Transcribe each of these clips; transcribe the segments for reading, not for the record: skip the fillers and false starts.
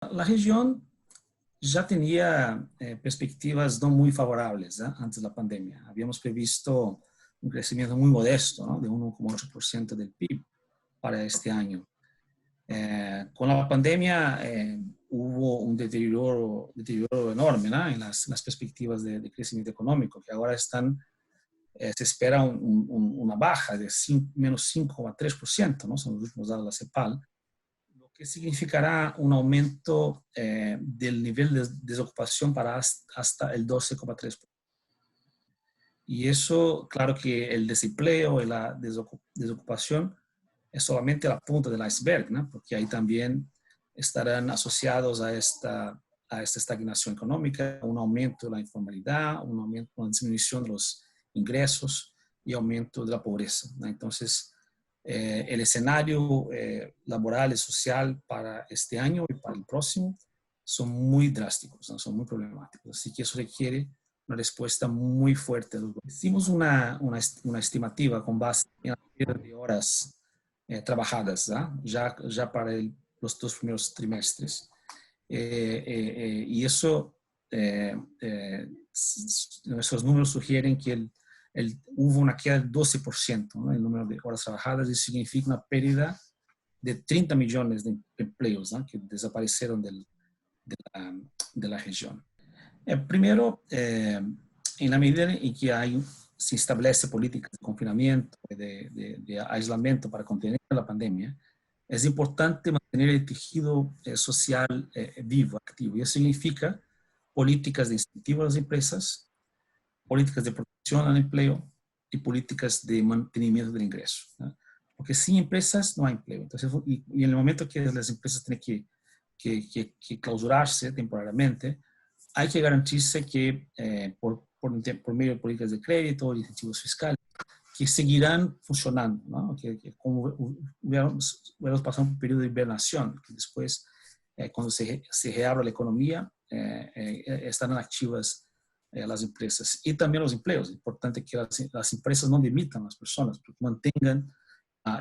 La región ya tenía perspectivas no muy favorables antes de la pandemia. Habíamos previsto un crecimiento muy modesto, ¿no? De 1,8% del PIB para este año. Con la pandemia hubo un deterioro enorme, ¿no? En las perspectivas de crecimiento económico, que ahora están, se espera una baja de menos 5,3%, ¿no? Son los últimos datos de la CEPAL, lo que significará un aumento del nivel de desocupación para hasta el 12,3%. Y eso, claro que el desempleo y la desocupación es solamente la punta del iceberg, ¿no? Porque ahí también estarán asociados a esta estagnación económica, un aumento de la informalidad, una disminución de los ingresos y aumento de la pobreza, ¿no? Entonces, el escenario laboral y social para este año y para el próximo son muy drásticos, ¿no? Son muy problemáticos. Así que eso requiere una respuesta muy fuerte. Hicimos una estimativa con base en la cantidad de horas trabajadas, ¿no? ya para los 2 primeros trimestres. Y eso, nuestros números sugieren que hubo una queda del 12%, ¿no? En el número de horas trabajadas, y significa una pérdida de 30 millones de empleos, ¿no? Que desaparecieron de la región. Primero, en la medida en que se establece políticas de confinamiento, de aislamiento para contener la pandemia, es importante mantener el tejido social vivo, activo. Y eso significa políticas de incentivo a las empresas, políticas de protección al empleo y políticas de mantenimiento del ingreso, ¿no? Porque sin empresas no hay empleo. Entonces, y en el momento que las empresas tienen que clausurarse temporariamente, hay que garantizarse que por medio de políticas de crédito, de incentivos fiscales, que seguirán funcionando, ¿no? Que como hubiéramos pasado un periodo de hibernación, que después, cuando se reabra la economía, estarán activas las empresas y también los empleos. Es importante que las empresas no demitan a las personas, porque mantengan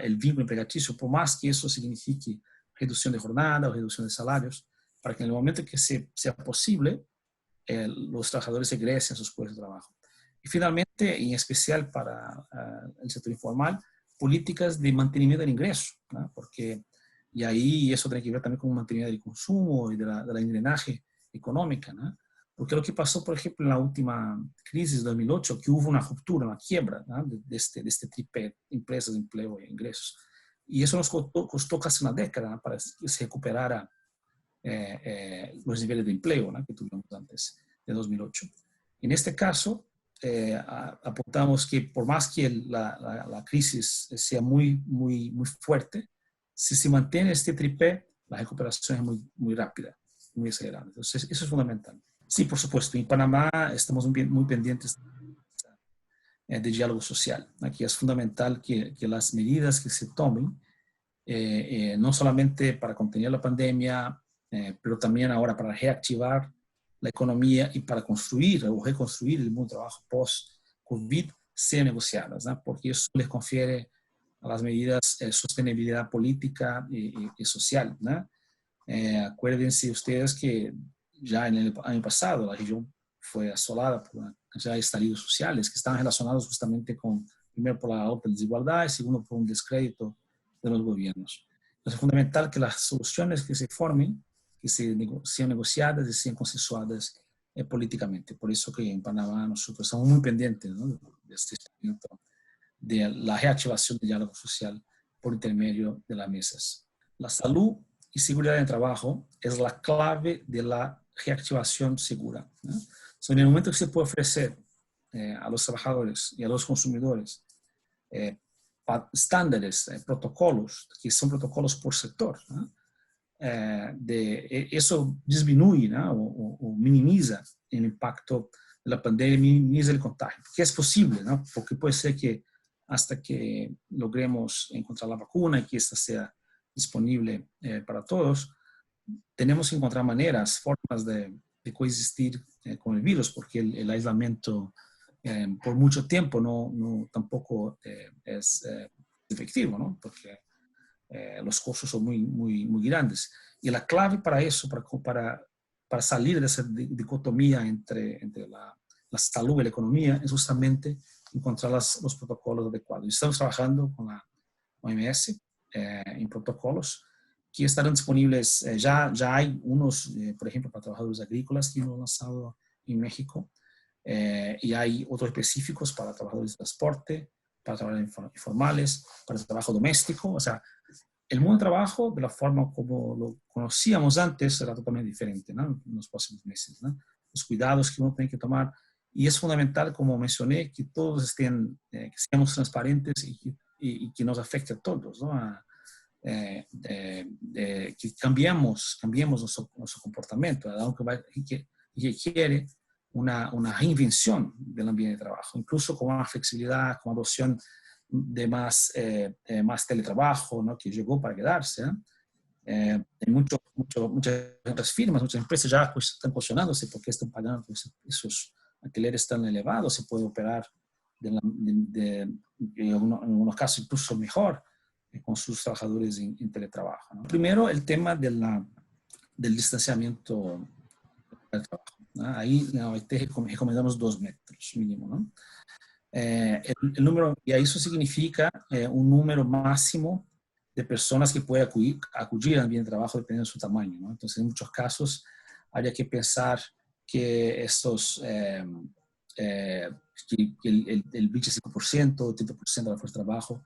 el vínculo empregaticio, por más que eso signifique reducción de jornada o reducción de salarios, para que en el momento que sea posible, los trabajadores egresen a sus puestos de trabajo. Y finalmente, en especial para el sector informal, políticas de mantenimiento del ingreso, ¿no? Porque, y ahí eso tiene que ver también con el mantenimiento del consumo y de la engrenaje económica, ¿no? Porque lo que pasó, por ejemplo, en la última crisis de 2008, que hubo una ruptura, una quiebra, ¿no? de este tripé, empresas, empleo e ingresos. Y eso nos costó casi una década, ¿no? Para que se recuperara los niveles de empleo, ¿no? Que tuvimos antes de 2008. En este caso, apuntamos que por más que la crisis sea muy fuerte, si se mantiene este tripé, la recuperación es muy rápida, muy acelerada. Entonces, eso es fundamental. Sí, por supuesto, en Panamá estamos muy pendientes de diálogo social. Aquí es fundamental que las medidas que se tomen, no solamente para contener la pandemia, pero también ahora para reactivar la economía y para construir o reconstruir el mundo de trabajo post-COVID, sean negociadas, ¿no? Porque eso les confiere a las medidas sostenibilidad política y social, ¿no? Acuérdense ustedes que ya en el año pasado la región fue asolada por una cantidad de estallidos sociales que estaban relacionados justamente con, primero por la alta desigualdad y segundo por un descrédito de los gobiernos. Entonces es fundamental que las soluciones que se formen, que sean negociadas y sean consensuadas políticamente. Por eso que en Panamá nosotros estamos muy pendientes, ¿no? De este instrumento, de la reactivación del diálogo social por intermedio de las mesas. La salud y seguridad en el trabajo es la clave de la reactivación segura, ¿no? So, en el momento que se puede ofrecer a los trabajadores y a los consumidores estándares, protocolos, que son protocolos por sector, ¿no? Eso disminuye, ¿no? o minimiza el impacto de la pandemia, minimiza el contagio, que es posible, ¿no? Porque puede ser que hasta que logremos encontrar la vacuna y que esta sea disponible para todos, tenemos que encontrar maneras, formas de coexistir con el virus, porque el aislamiento por mucho tiempo tampoco es efectivo, ¿no? Porque los costos son muy grandes. Y la clave para eso, para salir de esa dicotomía entre la salud y la economía, es justamente encontrar los protocolos adecuados. Estamos trabajando con la OMS en protocolos que estarán disponibles. Ya hay unos, por ejemplo, para trabajadores agrícolas que hemos lanzado en México, y hay otros específicos para trabajadores de transporte, para trabajadores informales, para el trabajo doméstico. O sea, el mundo del trabajo, de la forma como lo conocíamos antes, será totalmente diferente, ¿no? En los próximos meses, ¿no? Los cuidados que uno tiene que tomar. Y es fundamental, como mencioné, que todos estén, que seamos transparentes y que nos afecte a todos, ¿no? Que cambiemos nuestro comportamiento, algo que requiere una reinvención del ambiente de trabajo, incluso con más flexibilidad, con adopción de más teletrabajo, ¿no? Que llegó para quedarse, ¿eh? Muchas otras firmas, muchas empresas ya pues, están cuestionándose por qué están pagando esos alquileres tan elevados. Se puede operar en algunos casos incluso mejor con sus trabajadores en teletrabajo, ¿no? Primero, el tema del distanciamiento del trabajo, ¿no? Ahí en la OIT recomendamos 2 metros mínimo, ¿no? El número, y eso significa un número máximo de personas que puede acudir al ambiente de trabajo dependiendo de su tamaño, ¿no? Entonces, en muchos casos, habría que pensar que que el 25%, o 30% de la fuerza de trabajo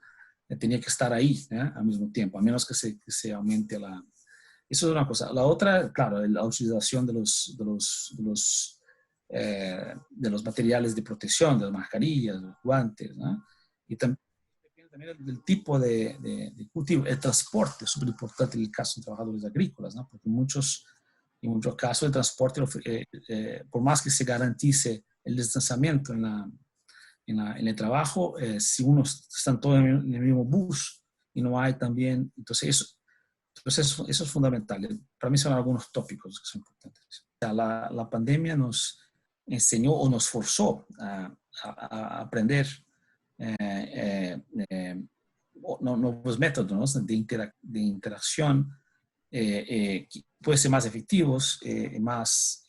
tenía que estar ahí, al mismo tiempo, a menos que se aumente la... Eso es una cosa. La otra, claro, la utilización de los materiales de protección, de las mascarillas, los guantes, ¿no? Y también depende también del tipo de cultivo. El transporte es súper importante en el caso de trabajadores agrícolas, ¿no? Porque en muchos casos el transporte, por más que se garantice el distanciamiento en el trabajo, si uno están todos en el mismo bus y no hay también, entonces eso es fundamental. Para mí son algunos tópicos que son importantes. La pandemia nos enseñó o nos forzó a aprender nuevos métodos, ¿no? de interacción que pueden ser más efectivos y más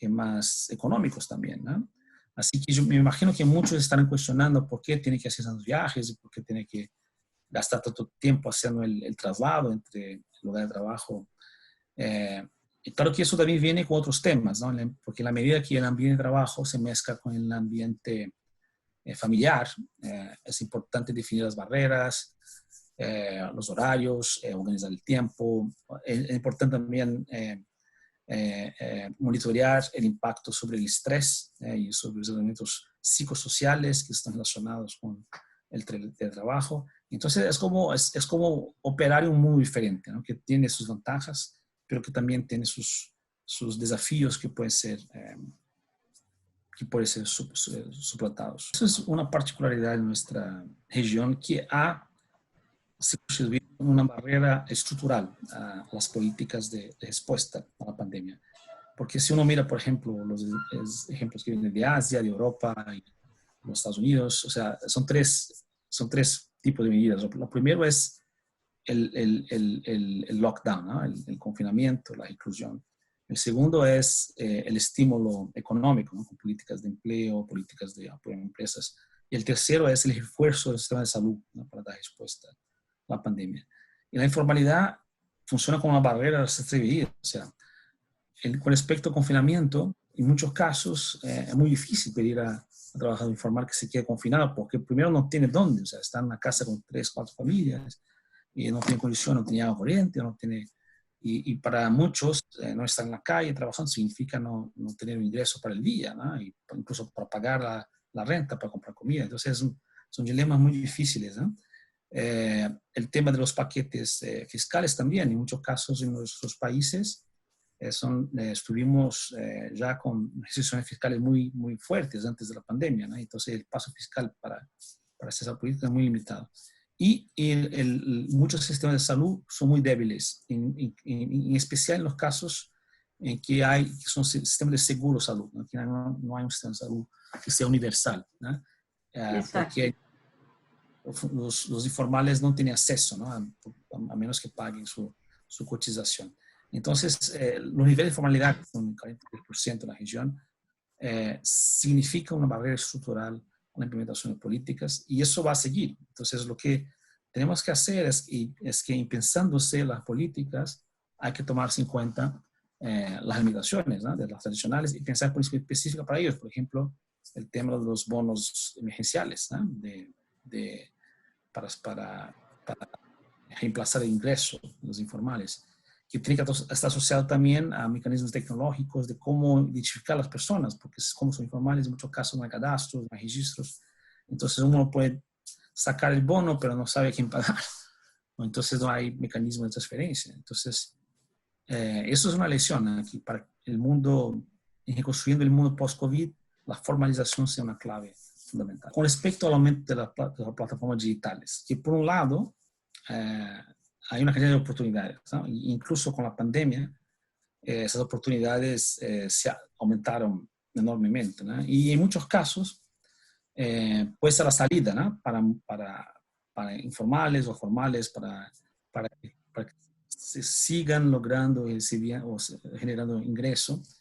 económicos también, ¿no? Así que yo me imagino que muchos estarán cuestionando por qué tiene que hacer esos viajes y por qué tiene que gastar tanto tiempo haciendo el traslado entre el lugar de trabajo. Y claro que eso también viene con otros temas, ¿no? Porque en la medida que el ambiente de trabajo se mezcla con el ambiente familiar, es importante definir las barreras, los horarios, organizar el tiempo. Es importante también monitorear el impacto sobre el estrés y sobre los elementos psicosociales que están relacionados con el teletrabajo. Entonces es como operar en un mundo diferente, ¿no? Que tiene sus ventajas, pero que también tiene sus desafíos que pueden ser suplantados. Esa es una particularidad de nuestra región que ha constituido una barrera estructural a las políticas de respuesta a la pandemia. Porque si uno mira, por ejemplo, los ejemplos que vienen de Asia, de Europa y los Estados Unidos, o sea, son tres tipos de medidas. Lo primero es el lockdown, ¿no? El confinamiento, la inclusión. El segundo es el estímulo económico, ¿no? Con políticas de empleo, políticas de apoyo a empresas. Y el tercero es el refuerzo del sistema de salud, ¿no? Para dar respuesta a la pandemia. Y la informalidad funciona como una barrera a las tres medidas. O sea, con respecto al confinamiento, en muchos casos es muy difícil pedir a trabajador informal que se quede confinado porque primero no tiene dónde, o sea, está en una casa con 3, 4 familias y no tiene condición, no tiene agua corriente, no tiene... Y para muchos, no estar en la calle trabajando significa no tener un ingreso para el día, ¿no? Y incluso para pagar la renta, para comprar comida. Entonces, son dilemas muy difíciles, ¿no? El tema de los paquetes fiscales también, en muchos casos en nuestros países, estuvimos ya con restricciones fiscales muy fuertes antes de la pandemia, ¿no? Entonces, el paso fiscal para hacer esa política es muy limitado. Y muchos sistemas de salud son muy débiles, en especial en los casos en que son sistemas de seguro salud, ¿no? Que no hay un sistema de salud que sea universal, ¿no? Exacto. Porque los informales no tienen acceso, ¿no? A menos que paguen su cotización. Entonces, los niveles de formalidad, que son 43% en la región, significa una barrera estructural a la implementación de políticas y eso va a seguir. Entonces, lo que tenemos que hacer es que pensándose las políticas, hay que tomarse en cuenta las limitaciones, ¿no?, de las tradicionales y pensar políticas específicas para ellos. Por ejemplo, el tema de los bonos emergenciales, ¿no?, para reemplazar el ingreso de los informales, que tiene que estar asociado también a mecanismos tecnológicos de cómo identificar a las personas, porque como son informales, en muchos casos no hay cadastros, no hay registros. Entonces uno puede sacar el bono, pero no sabe a quién pagar. Entonces no hay mecanismo de transferencia. Entonces, eso es una lección aquí para el mundo, en reconstruyendo el mundo post-COVID, la formalización sea una clave fundamental. Con respecto al aumento de las plataformas digitales, que por un lado, hay una cantidad de oportunidades, ¿no? Incluso con la pandemia, esas oportunidades se aumentaron enormemente, ¿no? Y en muchos casos, puede ser la salida, ¿no?, para informales o formales, para que se sigan logrando y generando ingresos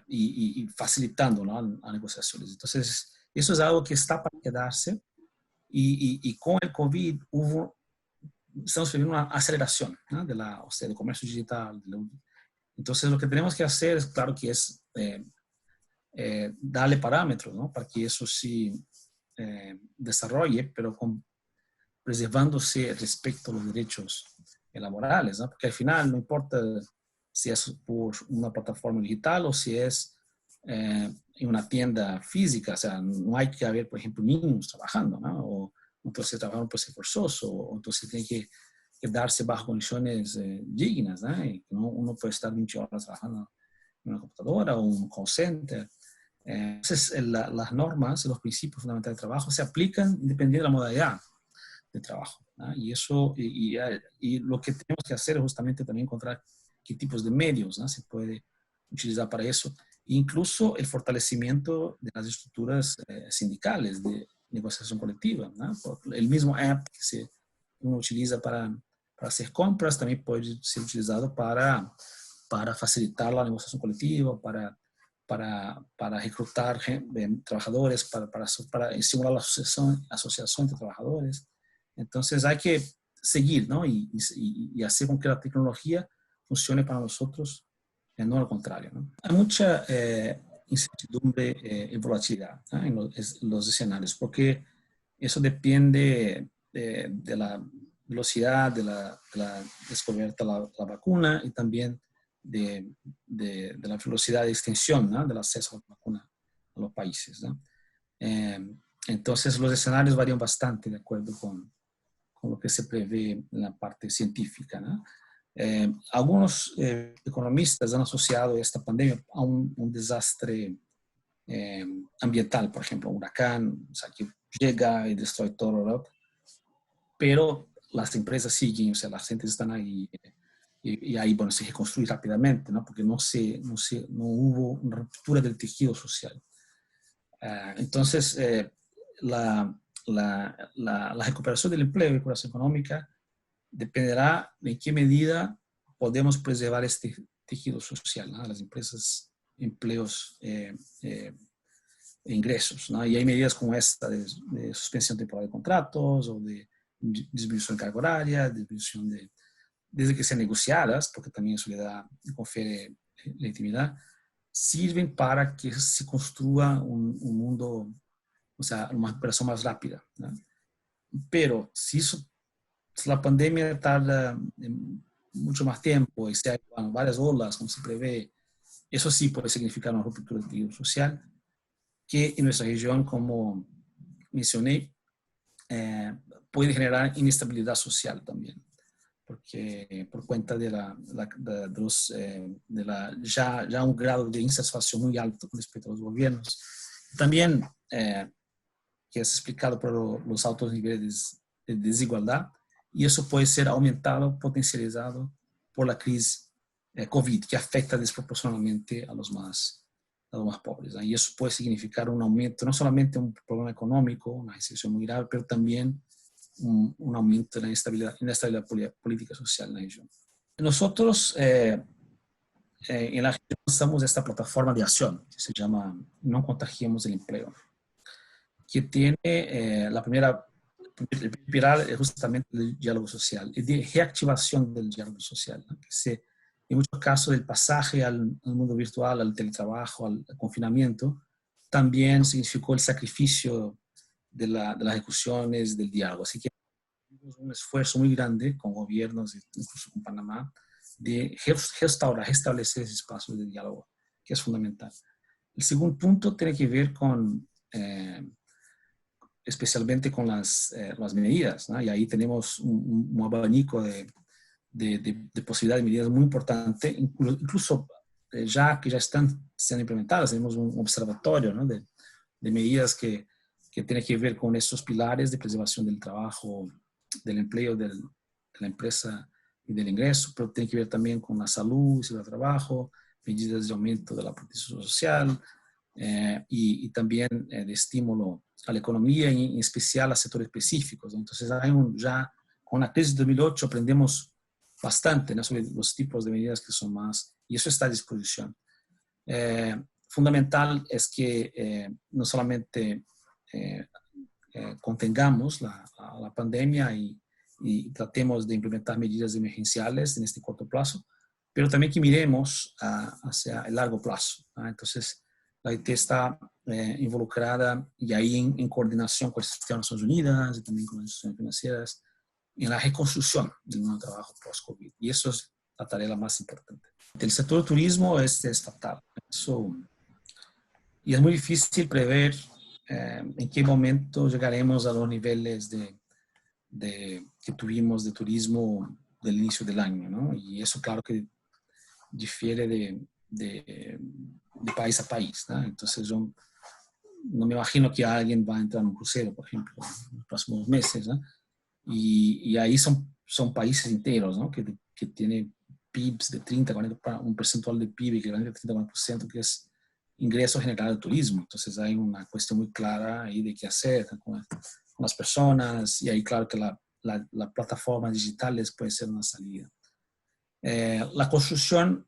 y facilitando, ¿no?, a negociaciones. Entonces, eso es algo que está para quedarse y con el COVID estamos viviendo una aceleración, ¿no?, del comercio digital. Entonces, lo que tenemos que hacer es, claro, que es darle parámetros, ¿no?, para que eso se desarrolle, pero preservándose respecto a los derechos laborales, ¿no?, porque al final no importa si es por una plataforma digital o si es en una tienda física, o sea, no hay que haber, por ejemplo, niños trabajando, ¿no?, o entonces trabajar puede ser forzoso, o entonces tiene que darse bajo condiciones dignas, ¿no? Y uno puede estar 20 horas trabajando en una computadora o un call center. Entonces, las normas, los principios fundamentales de trabajo se aplican independientemente de la modalidad de trabajo, ¿no? Y eso, y lo que tenemos que hacer es justamente también encontrar qué tipos de medios, ¿no?, se puede utilizar para eso. Incluso el fortalecimiento de las estructuras sindicales de negociación colectiva, ¿no? El mismo app que uno utiliza para hacer compras también puede ser utilizado para facilitar la negociación colectiva, para reclutar trabajadores, para estimular la asociación de trabajadores. Entonces hay que seguir, ¿no?, y hacer con que la tecnología funcione para nosotros, no al contrario, ¿no? Hay mucha incertidumbre y volatilidad, ¿no?, en los escenarios, porque eso depende de la velocidad de la descubierta de la vacuna y también de la velocidad de extensión, ¿no?, del acceso a la vacuna a los países, ¿no? Entonces los escenarios varían bastante de acuerdo con lo que se prevé en la parte científica, ¿no? Algunos economistas han asociado esta pandemia a un desastre ambiental, por ejemplo, un huracán, o sea, que llega y destruye todo Europa, pero las empresas siguen, o sea, las gentes están ahí y ahí, bueno, se reconstruye rápidamente, ¿no?, porque no hubo una ruptura del tejido social. Entonces, la recuperación del empleo y la recuperación económica dependerá de en qué medida podemos preservar este tejido social, ¿no?, las empresas, empleos e ingresos, ¿no? Y hay medidas como esta de suspensión temporal de contratos o de disminución de carga horaria, disminución desde que sean negociadas, porque también eso confiere legitimidad, sirven para que se construya un mundo, o sea, una recuperación más rápida, ¿no? Pero si la pandemia tarda mucho más tiempo y hay, bueno, varias olas, como se prevé, eso sí puede significar una ruptura del tejido social, que en nuestra región, como mencioné, puede generar inestabilidad social también, porque por cuenta de ya un grado de insatisfacción muy alto con respecto a los gobiernos. También, que es explicado por los altos niveles de desigualdad, y eso puede ser aumentado, potencializado por la crisis COVID, que afecta desproporcionalmente a los más a los más pobres, ¿no? Y eso puede significar un aumento, no solamente un problema económico, una recesión muy grave, pero también un aumento de la inestabilidad política social en la región. Nosotros en la región usamos esta plataforma de acción que se llama No Contagiemos el Empleo, que tiene el primer pilar es justamente el diálogo social y de reactivación del diálogo social, ¿no? En muchos casos el pasaje al mundo virtual, al teletrabajo, al confinamiento, también significó el sacrificio de las ejecuciones del diálogo. Así que hicimos un esfuerzo muy grande con gobiernos, incluso con Panamá, de restablecer ese espacio de diálogo, que es fundamental. El segundo punto tiene que ver con, especialmente con las medidas, ¿no? Y ahí tenemos un abanico de posibilidades de medidas muy importante, incluso ya que ya están siendo implementadas, tenemos un observatorio, ¿no? de medidas que tienen que ver con estos pilares de preservación del trabajo, del empleo, de la empresa y del ingreso, pero tiene que ver también con la salud y el trabajo, medidas de aumento de la protección social y también de estímulo a la economía y en especial a sectores específicos, ¿no? Entonces, ya con la crisis de 2008 aprendemos bastante, ¿no? Sobre los tipos de medidas que son más, y eso está a disposición. Fundamental es que no solamente contengamos la pandemia y tratemos de implementar medidas emergenciales en este corto plazo, pero también que miremos hacia el largo plazo, ¿no? Entonces, la IT está involucrada y ahí en coordinación con el sistema de Naciones Unidas y también con las instituciones financieras en la reconstrucción del nuevo trabajo post-COVID. Y eso es la tarea más importante. El sector del turismo es estatal. Y es muy difícil prever en qué momento llegaremos a los niveles que tuvimos de turismo del inicio del año, ¿no? Y eso claro que difiere de país a país, ¿no? Entonces yo no me imagino que alguien va a entrar en un crucero, por ejemplo, en los próximos meses, ¿no? Y ahí son países enteros, ¿no? Que tienen PIBs de 30, 40, un percentual de PIB que grande de 30, 40%, que es ingreso general del turismo. Entonces hay una cuestión muy clara ahí de qué hacer con las personas y ahí claro que la plataforma digitales puede ser una salida. La construcción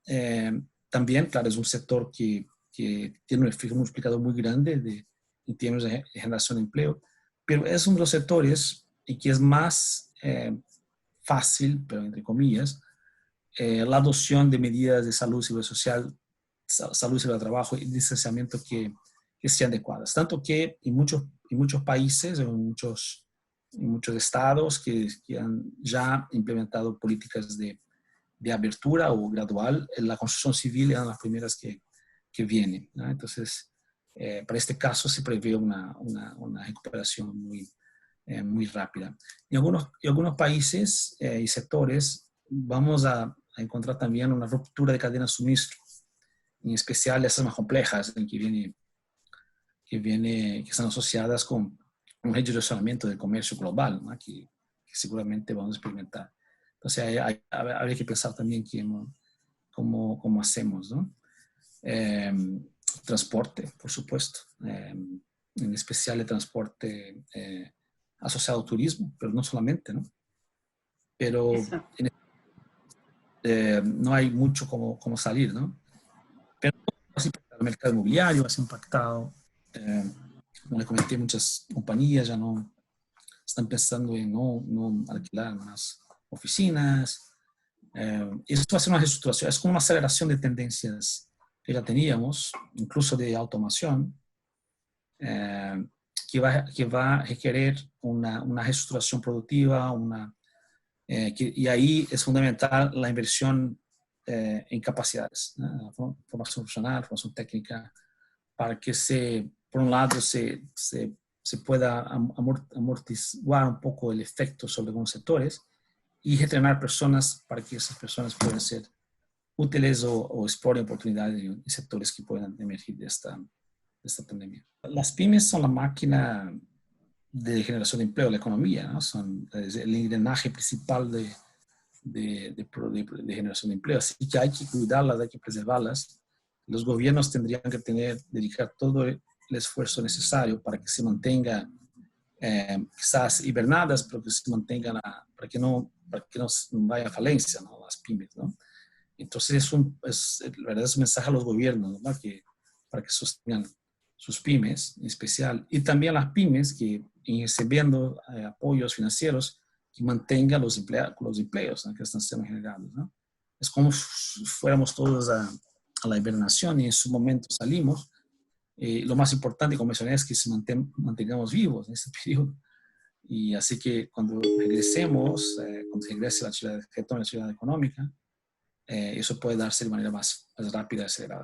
también, claro, es un sector que tiene un efecto multiplicador muy grande en términos de generación de empleo, pero es uno de los sectores en que es más fácil, pero entre comillas, la adopción de medidas de salud y seguridad social, salud y seguridad de trabajo y distanciamiento que sean adecuadas. Tanto que en muchos países, en muchos estados que han ya implementado políticas de abertura o gradual, la construcción civil eran las primeras que vienen, ¿no? Entonces, para este caso se prevé una recuperación muy rápida. En algunos países y sectores vamos a encontrar también una ruptura de cadena de suministro, en especial esas más complejas, en que están asociadas con un redireccionamiento del comercio global, ¿no? que seguramente vamos a experimentar. Entonces, habría que pensar también cómo hacemos, ¿no? Transporte, por supuesto, en especial el transporte asociado al turismo, pero no solamente, ¿no? Pero no hay mucho como salir, ¿no? Pero así el mercado inmobiliario ha sido impactado. Como le comenté, muchas compañías ya no están pensando en no alquilar más oficinas. Eso va a ser una reestructuración, es como una aceleración de tendencias que ya teníamos, incluso de automación, que va a requerir una reestructuración productiva, y ahí es fundamental la inversión en capacidades, ¿no? Formación profesional, formación técnica, para que por un lado se pueda amortiguar un poco el efecto sobre algunos sectores y entrenar personas para que esas personas puedan ser útiles o exploren oportunidades en sectores que puedan emergir de esta pandemia. Las pymes son la máquina de generación de empleo, la economía, ¿no? Son el engranaje principal de generación de empleo, así que hay que cuidarlas, hay que preservarlas Los gobiernos tendrían que dedicar todo el esfuerzo necesario para que se mantenga, quizás hibernadas, pero que se mantengan, para que no vaya a falencia, ¿no? Las pymes, ¿no? Entonces la verdad es un mensaje a los gobiernos, ¿no? Para que sostengan sus pymes en especial, y también las pymes que recibiendo apoyos financieros que mantengan los empleos, ¿no? Que están siendo generados, ¿no? Es como si fuéramos todos a la hibernación y en su momento salimos. Lo más importante, como mencioné, es que se mantengamos vivos en este periodo. Y así que cuando regresemos, cuando regrese la actividad económica, eso puede darse de manera más rápida y acelerada.